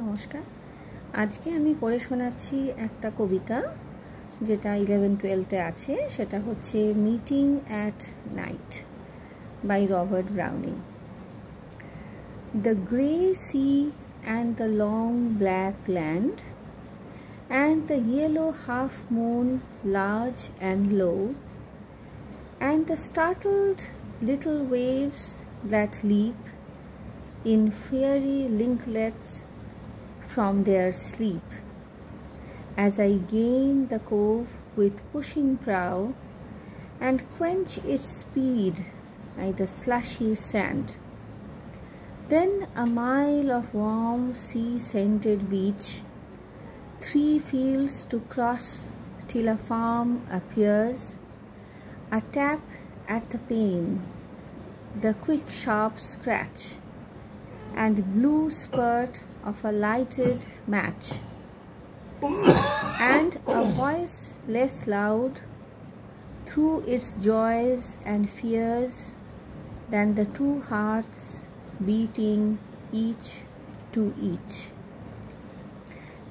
নমস্কার। আজকে আমি পড়ে শোনাচ্ছি একটা কবিতা যেটা 11-12-এ আছে। সেটা হচ্ছে meeting at night bye Robert Browning. The grey sea and the long black land and the yellow half moon large and low and the startled little waves that leap in fairy linklets from their sleep, as I gain the cove with pushing prow and quench its speed by the slushy sand. Then a mile of warm sea-scented beach, 3 fields to cross till a farm appears, a tap at the pane, the quick sharp scratch, and blue spurt of a lighted match, and a voice less loud through its joys and fears than the 2 hearts beating each to each.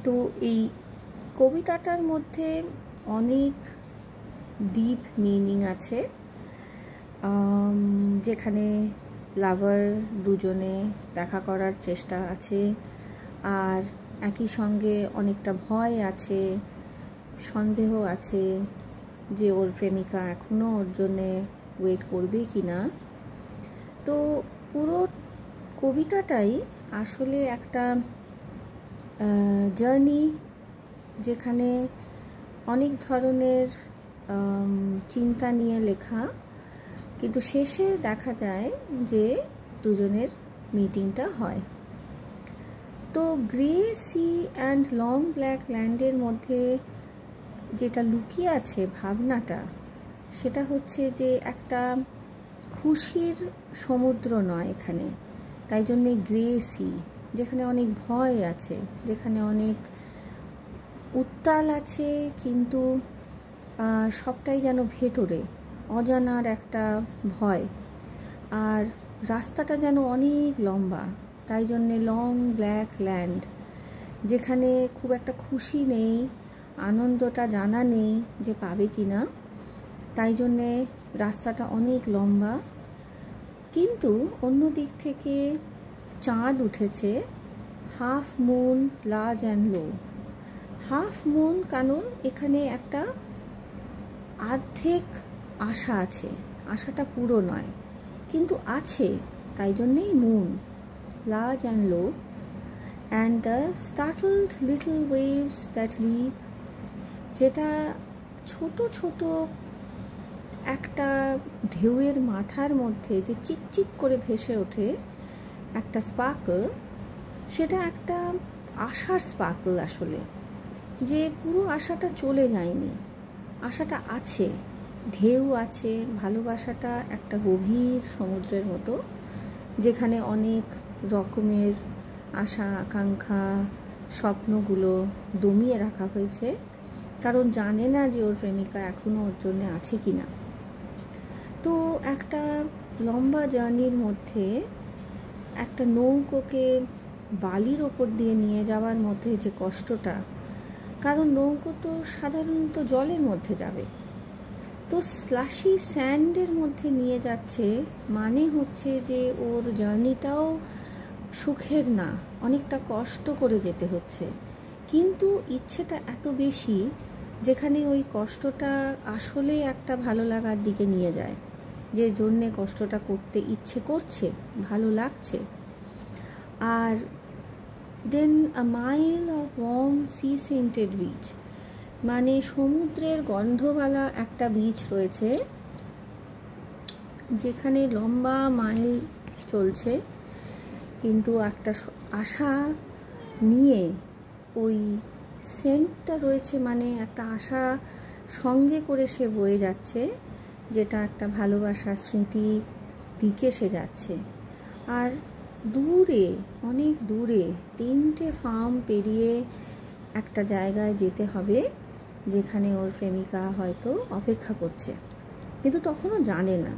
তো এই কবিতাটার মধ্যে অনেক deep meaning আছে, যেখানে লাভার দুজনে দেখা করার চেষ্টা আছে, আর একই সঙ্গে অনেকটা ভয় আছে, সন্দেহ আছে যে ওর প্রেমিকা এখনও ওর জন্যে ওয়েট করবে কি না। তো পুরো কবিতাটাই আসলে একটা জার্নি, যেখানে অনেক ধরনের চিন্তা নিয়ে লেখা, কিন্তু শেষে দেখা যায় যে দুজনের মিটিংটা হয়। তো grey sea and long black ল্যান্ডের মধ্যে যেটা লুকিয়ে আছে ভাবনাটা, সেটা হচ্ছে যে একটা খুশির সমুদ্র নয় এখানে, তাই জন্যে গ্রে সি, যেখানে অনেক ভয় আছে, যেখানে অনেক উত্তাল আছে, কিন্তু সবটাই যেন ভেতরে অজানার একটা ভয়, আর রাস্তাটা যেন অনেক লম্বা, তাই জন্যে লং ব্ল্যাক ল্যান্ড, যেখানে খুব একটা খুশি নেই, আনন্দটা জানা নেই যে পাবে কি না, তাই জন্যে রাস্তাটা অনেক লম্বা। কিন্তু অন্য দিক থেকে চাঁদ উঠেছে, half moon large and low. Half moon কারণ এখানে একটা অর্ধেক আশা আছে, আশাটা পুরো নয় কিন্তু আছে, তাই জন্যেই moon large and low. And the startled little waves that leap, যেটা ছোট ছোট একটা ঢেউয়ের মাথার মধ্যে যে চিকচিক করে ভেসে ওঠে একটা স্পার্কল, সেটা একটা আশার স্পার্কল আসলে, যে পুরো আশাটা চলে যায়নি, আশাটা আছে, ঢেউ আছে। ভালোবাসাটা একটা গভীর সমুদ্রের মতো, যেখানে অনেক রকমের আশা আকাঙ্ক্ষা স্বপ্নগুলো দমিয়ে রাখা হয়েছে, কারণ জানে না যে ওর প্রেমিকা এখনও ওর জন্য আছে কি না। তো একটা লম্বা জার্নির মধ্যে একটা নৌকোকে বালির ওপর দিয়ে নিয়ে যাওয়ার মধ্যে যে কষ্টটা, কারণ নৌকো তো সাধারণত জলের মধ্যে যাবে, তো স্লাশি স্যান্ডের মধ্যে নিয়ে যাচ্ছে, মানে হচ্ছে যে ওর জার্নিটাও সুখের না, অনেকটা কষ্ট করে যেতে হচ্ছে, কিন্তু ইচ্ছেটা এত বেশি যেখানে ওই কষ্টটা আসলে একটা ভালো লাগার দিকে নিয়ে যায়, যে জন্যে কষ্টটা করতে ইচ্ছে করছে, ভালো লাগছে। আর then a mile of warm sea scented beach, মানে সমুদ্রের গন্ধওয়ালা একটা বিচ রয়েছে, যেখানে লম্বা মাইল চলছে, কিন্তু একটা আশা নিয়ে ওই সেন্টটা রয়েছে, মানে একটা আশা সঙ্গে করে সে বয়ে যাচ্ছে, যেটা একটা ভালোবাসার স্মৃতি দিকে সে যাচ্ছে। আর দূরে, অনেক দূরে 3টে ফার্ম পেরিয়ে একটা জায়গায় যেতে হবে, যেখানে ওর প্রেমিকা হয়তো অপেক্ষা করছে, কিন্তু তখনও জানে না।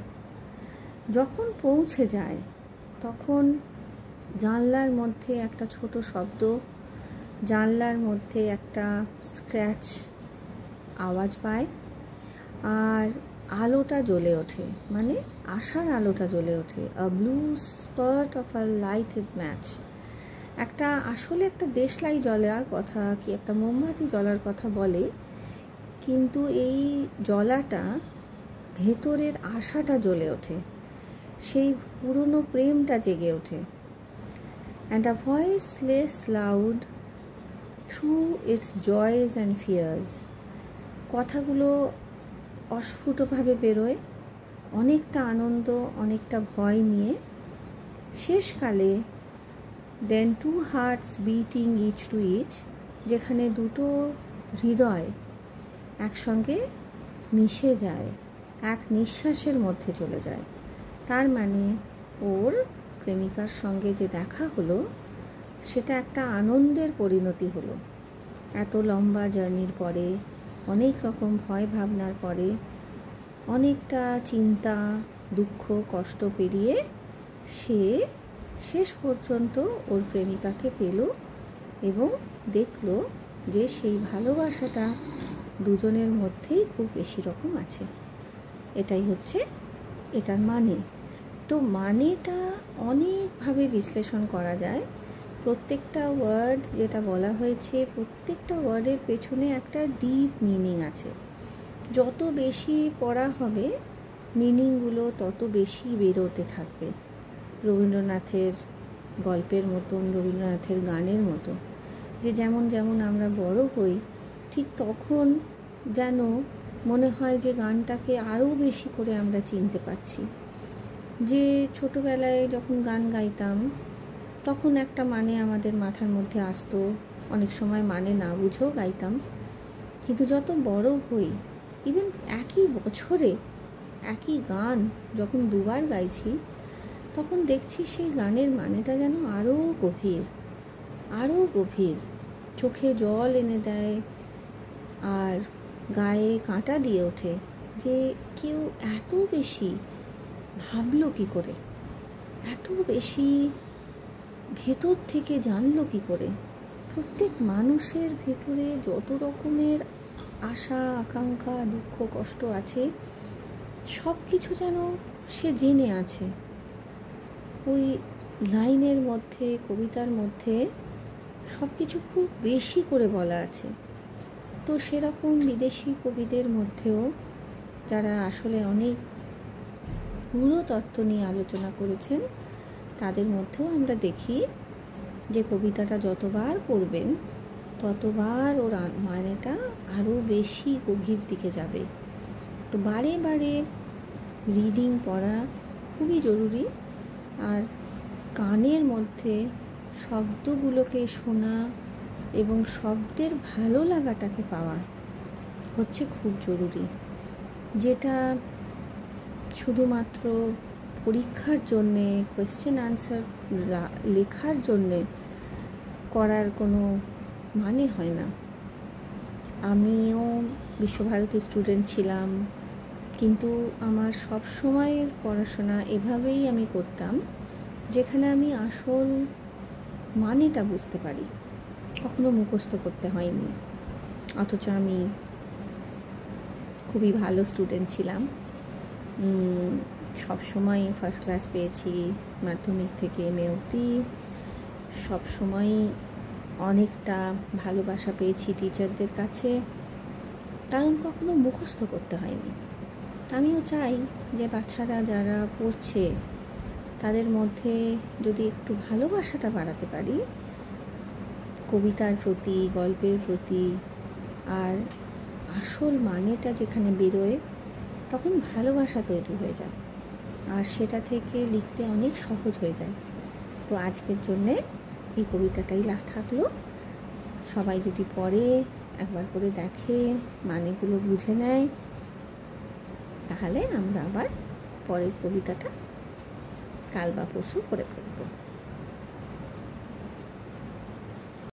যখন পৌঁছে যায় তখন জানলার মধ্যে একটা ছোট শব্দ জানলার মধ্যে একটা স্ক্র্যাচ আওয়াজ পায়, আর আলোটা জ্বলে ওঠে, মানে আশার আলোটা জ্বলে ওঠে। A blue spurt of a lighted match. আসলে একটা দেশলাই জ্বলার কথা, কি একটা মোমবাতি জ্বলার কথা বলে, কিন্তু এই জ্বলাটা ভেতরের আশাটা জ্বলে ওঠে, সেই পুরনো প্রেমটা জেগে ওঠে। And a voice less loud through its joys and fears. কথাগুলো অস্ফুটভাবে বেরোয়, অনেকটা আনন্দ, অনেকটা ভয় নিয়ে। শেষকালে then two hearts beating each to each, যেখানে দুটো হৃদয় একসঙ্গে মিশে যায়, এক নিঃশ্বাসের মধ্যে চলে যায়। তার মানে ওর প্রেমিকার সঙ্গে যে দেখা হলো সেটা একটা আনন্দের পরিণতি হলো। এত লম্বা জার্নির পরে, অনেক রকম ভয় ভাবনার পরে, অনেকটা চিন্তা, দুঃখ, কষ্ট পেরিয়ে সে শেষ পর্যন্ত ওর প্রেমিকাকে পেল এবং দেখল যে সেই ভালোবাসাটা দুজনের মধ্যেই খুব বেশি রকম আছে। এটাই হচ্ছে এটার মানে। তো মানেটা অনেকভাবে বিশ্লেষণ করা যায়। প্রত্যেকটা ওয়ার্ড যেটা বলা হয়েছে, প্রত্যেকটা ওয়ার্ডের পেছনে একটা ডিপ মিনিং আছে। যত বেশি পড়া হবে মিনিংগুলো তত বেশি বেরোতে থাকবে। রবীন্দ্রনাথের গল্পের মতন, রবীন্দ্রনাথের গানের মতো, যে যেমন যেমন আমরা বড় হই ঠিক তখন যেন মনে হয় যে গানটাকে আরও বেশি করে আমরা চিনতে পারছি। যে ছোটোবেলায় যখন গান গাইতাম তখন একটা মানে আমাদের মাথার মধ্যে আসতো, অনেক সময় মানে না বুঝেও গাইতাম। কিন্তু যত বড় হই, ইভেন একই বছরে একই গান যখন দুবার গাইছি, তখন দেখছি সেই গানের মানেটা যেন আরও গভীর, আরও গভীর, চোখে জল এনে দেয় আর গায়ে কাঁটা দিয়ে ওঠে যে কেউ এত বেশি ভাবলো কী করে, এত বেশি ভেতর থেকে জানলো কী করে। প্রত্যেক মানুষের ভেতরে যত রকমের আশা, আকাঙ্ক্ষা, দুঃখ, কষ্ট আছে, সব কিছু যেন সে জেনে আছে। ওই লাইনের মধ্যে, কবিতার মধ্যে সব কিছু খুব বেশি করে বলা আছে। তো সেরকম বিদেশি কবিদের মধ্যেও যারা আসলে অনেক পুরো তত্ত্ব নিয়ে আলোচনা করেছেন, তাদের মধ্যেও আমরা দেখি যে কবিতাটা যতবার পড়বেন ততবার ওর মানেটা আরও বেশি গভীর দিকে যাবে। তো বারে বারে রিডিং পড়া খুবই জরুরি। আর কানের মধ্যে শব্দগুলোকে শোনা এবং শব্দের ভালো লাগাটাকে পাওয়া হচ্ছে খুব জরুরি, যেটা শুধুমাত্র পরীক্ষার জন্যে, কোয়েশ্চেন আনসার লেখার জন্যে করার কোনো মানে হয় না। আমিও বিশ্বভারতী স্টুডেন্ট ছিলাম, কিন্তু আমার সব সময়ের পড়াশোনা এভাবেই আমি করতাম, যেখানে আমি আসল মানেটা বুঝতে পারি। কখনো মুখস্থ করতে হয়নি, অথচ আমি খুবই ভালো স্টুডেন্ট ছিলাম। সব সময় ফার্স্ট ক্লাস পেয়েছি, মাধ্যমিক থেকে এমএ অবধি সব সময়ই অনেকটা ভালোবাসা পেয়েছি টিচারদের কাছে, কারণ কখনো মুখস্থ করতে হয়নি। আমিও চাই যে বাচ্চারা যারা পড়ছে তাদের মধ্যে যদি একটু ভালোবাসাটা বাড়াতে পারি কবিতার প্রতি, গল্পের প্রতি, আর আসল মানেটা যেখানে বেরোয় তখন ভালোবাসা তৈরি হয়ে যায়, আর সেটা থেকে লিখতে অনেক সহজ হয়ে যায়। তো আজকের জন্যে এই কবিতাটাই থাকলো। সবাই যদি পড়ে, একবার করে দেখে, মানেগুলো বুঝে নেয়, তাহলে আমরা আবার পরের কবিতাটা কাল বা পরশু করে ফেলবো।